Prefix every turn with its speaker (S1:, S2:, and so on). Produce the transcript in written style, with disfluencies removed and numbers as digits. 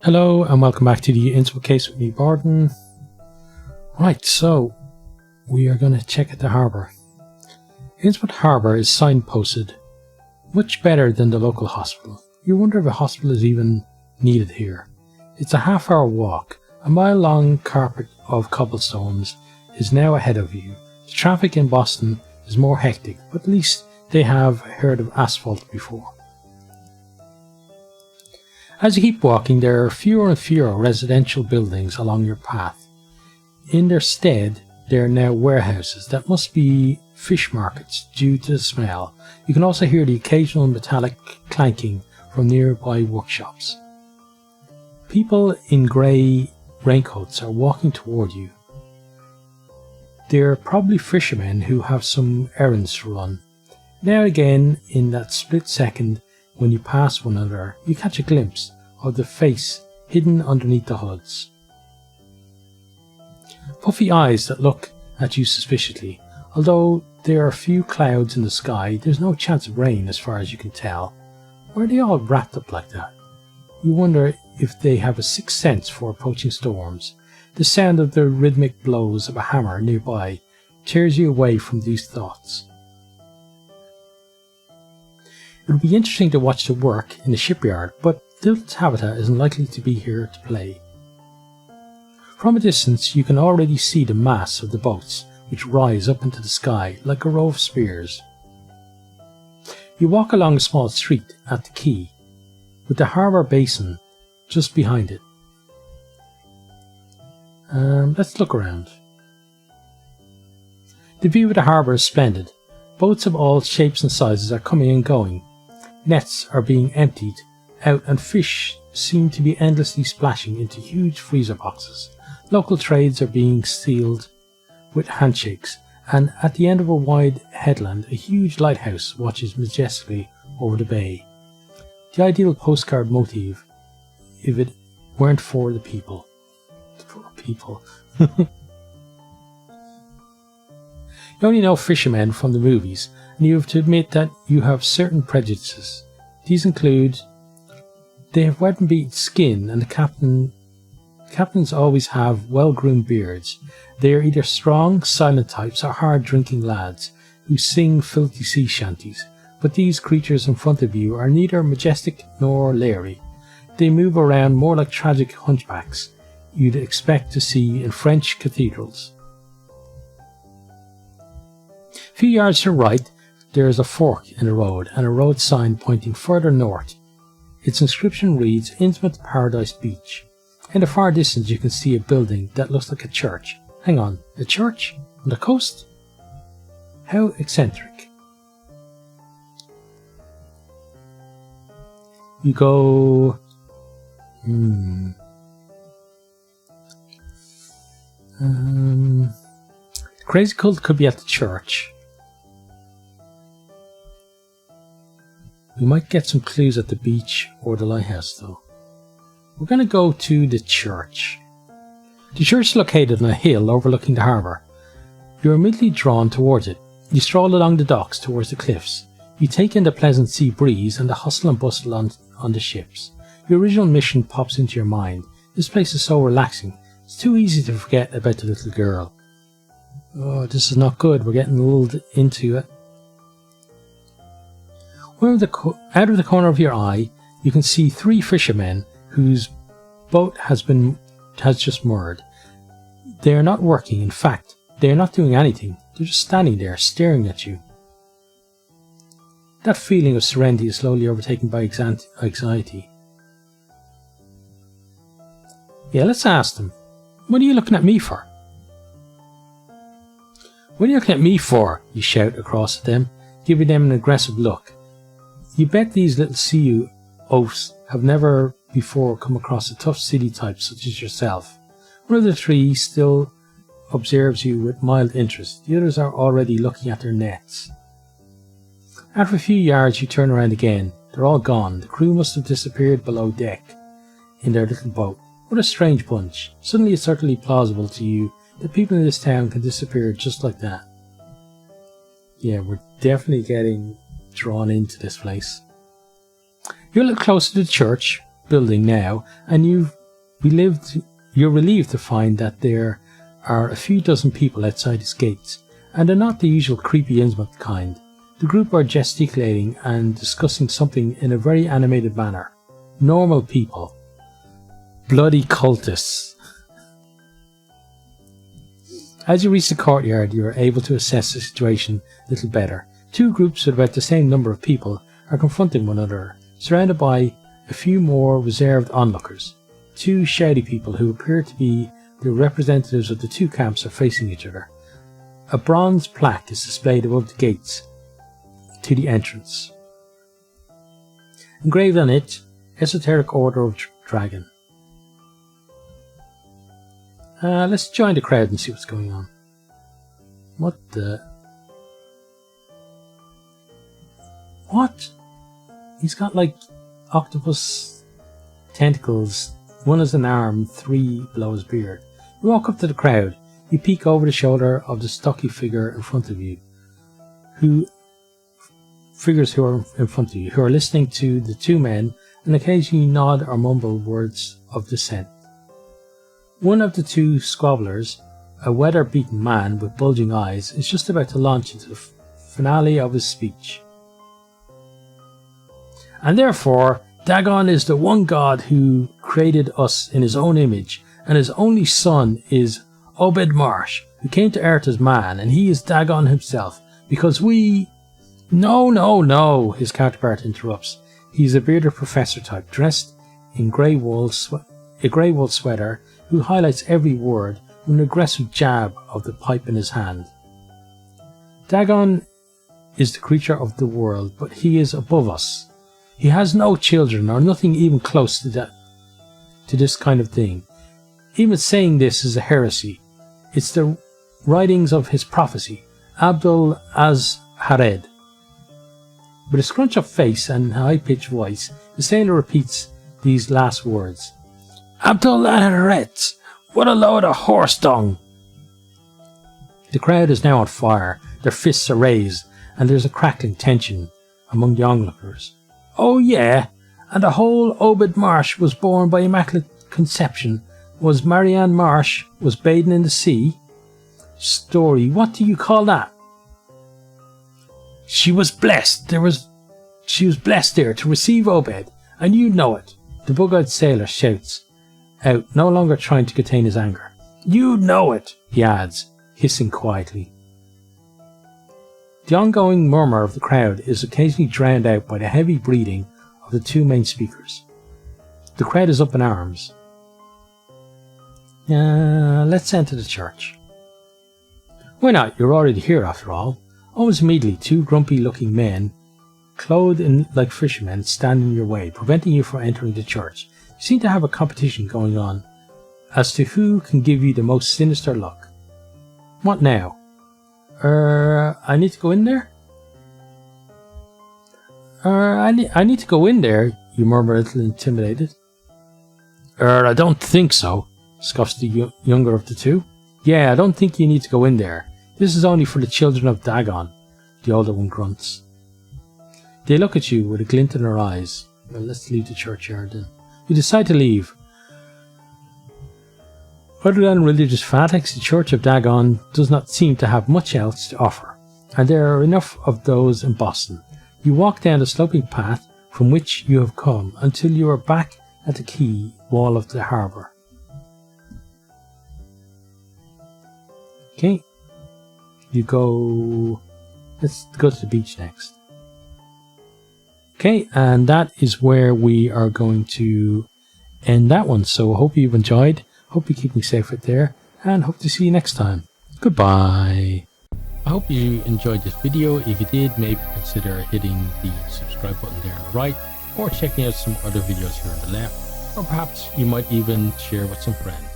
S1: Hello and welcome back to the Innsmouth Case with me, Bardon. Right, so we are going to check out the harbour. Innsmouth Harbour is signposted much better than the local hospital. You wonder if a hospital is even needed here. It's a half-hour walk. A mile-long carpet of cobblestones is now ahead of you. The traffic in Boston is more hectic, but at least they have heard of asphalt before. As you keep walking, there are fewer and fewer residential buildings along your path. In their stead, there are now warehouses that must be fish markets due to the smell. You can also hear the occasional metallic clanking from nearby workshops. People in grey raincoats are walking toward you. They're probably fishermen who have some errands to run. Now and again, in that split second, when you pass one another, you catch a glimpse of the face hidden underneath the hoods. Puffy eyes that look at you suspiciously. Although there are few clouds in the sky, there's no chance of rain as far as you can tell. Why are they all wrapped up like that? You wonder if they have a sixth sense for approaching storms. The sound of the rhythmic blows of a hammer nearby tears you away from these thoughts. It would be interesting to watch the work in the shipyard, but little Tabitha isn't likely to be here to play. From a distance you can already see the masts of the boats, which rise up into the sky like a row of spears. You walk along a small street at the quay, with the harbour basin just behind it. Let's look around. The view of the harbour is splendid. Boats of all shapes and sizes are coming and going. Nets are being emptied out and fish seem to be endlessly splashing into huge freezer boxes. Local trades are being sealed with handshakes, and at the end of a wide headland a huge lighthouse watches majestically over the bay. The ideal postcard motif if it weren't for the people. For people. You only know fishermen from the movies, and you have to admit that you have certain prejudices. These include they have weather-beaten skin, and the captains always have well-groomed beards. They are either strong, silent types or hard-drinking lads who sing filthy sea shanties. But these creatures in front of you are neither majestic nor leery. They move around more like tragic hunchbacks you'd expect to see in French cathedrals. A few yards to the right, there is a fork in the road and a road sign pointing further north. Its inscription reads Innsmouth Paradise Beach. In the far distance you can see a building that looks like a church. Hang on, a church? On the coast? How eccentric. You go... Crazy Cult could be at the church. We might get some clues at the beach or the lighthouse though. We're going to go to the church. The church is located on a hill overlooking the harbour. You're immediately drawn towards it. You stroll along the docks towards the cliffs. You take in the pleasant sea breeze and the hustle and bustle on the ships. Your original mission pops into your mind. This place is so relaxing. It's too easy to forget about the little girl. Oh, this is not good. We're getting lulled into it. Out of the corner of your eye, you can see three fishermen whose boat has just moored. They are not working. In fact, they are not doing anything. They're just standing there, staring at you. That feeling of serenity is slowly overtaken by anxiety. Yeah, let's ask them. What are you looking at me for? What are you looking at me for? You shout across at them, giving them an aggressive look. You bet these little sea oafs have never before come across a tough city type such as yourself. One of the three still observes you with mild interest. The others are already looking at their nets. After a few yards you turn around again. They're all gone. The crew must have disappeared below deck in their little boat. What a strange bunch. Suddenly it's utterly plausible to you that people in this town can disappear just like that. Yeah, we're definitely getting drawn into this place. You're a little closer to the church. building now, and you're relieved to find that there are a few dozen people outside its gates, and they're not the usual creepy Innsmouth kind. The group are gesticulating and discussing something in a very animated manner. Normal people. Bloody cultists. As you reach the courtyard, you are able to assess the situation a little better. Two groups with about the same number of people are confronting one another, surrounded by a few more reserved onlookers. Two shouty people who appear to be the representatives of the two camps are facing each other. A bronze plaque is displayed above the gates to the entrance. Engraved on it, Esoteric Order of Dragon. Let's join the crowd and see what's going on. What the... What? He's got like octopus tentacles. One is an arm, three below his beard. You walk up to the crowd. You peek over the shoulder of the stocky figure in front of you, who are listening to the two men and occasionally nod or mumble words of dissent. One of the two squabblers, a weather-beaten man with bulging eyes, is just about to launch into the finale of his speech. And therefore, Dagon is the one God who created us in his own image, and his only son is Obed Marsh, who came to earth as man, and he is Dagon himself, because we... No, his counterpart interrupts. He's a bearded professor type, dressed in a grey wool sweater, who highlights every word with an aggressive jab of the pipe in his hand. Dagon is the creature of the world, but he is above us. He has no children, or nothing even close to this kind of thing. Even saying this is a heresy. It's the writings of his prophecy, Abdul Az-Hared. With a scrunch-up face and high-pitched voice, the sailor repeats these last words. Abdul Az-Hared, what a load of horse dung! The crowd is now on fire, their fists are raised, and there's a crackling tension among the onlookers. Oh yeah, and the whole Obed Marsh was born by Immaculate Conception. Was Marianne Marsh was bathing in the sea? Story, what do you call that? She was blessed. She was blessed there to receive Obed, and you know it. The bug-eyed sailor shouts out, no longer trying to contain his anger. You know it, he adds, hissing quietly. The ongoing murmur of the crowd is occasionally drowned out by the heavy breathing of the two main speakers. The crowd is up in arms. Let's enter the church. Why not? You're already here after all. Almost immediately, two grumpy-looking men, clothed like fishermen, stand in your way, preventing you from entering the church. You seem to have a competition going on as to who can give you the most sinister look. What now? I need to go in there? I need to go in there, you murmur, a little intimidated. I don't think so, scoffs the younger of the two. Yeah, I don't think you need to go in there. This is only for the children of Dagon, the older one grunts. They look at you with a glint in their eyes. Well, let's leave the churchyard then. You decide to leave. Other than religious fanatics, the Church of Dagon does not seem to have much else to offer, and there are enough of those in Boston. You walk down the sloping path from which you have come until you are back at the quay wall of the harbour. Okay, you go... Let's go to the beach next. Okay, and that is where we are going to end that one. So I hope you've enjoyed. Hope you're keeping safe out there, and hope to see you next time. Goodbye. I hope you enjoyed this video. If you did, maybe consider hitting the subscribe button there on the right, or checking out some other videos here on the left, or perhaps you might even share with some friends.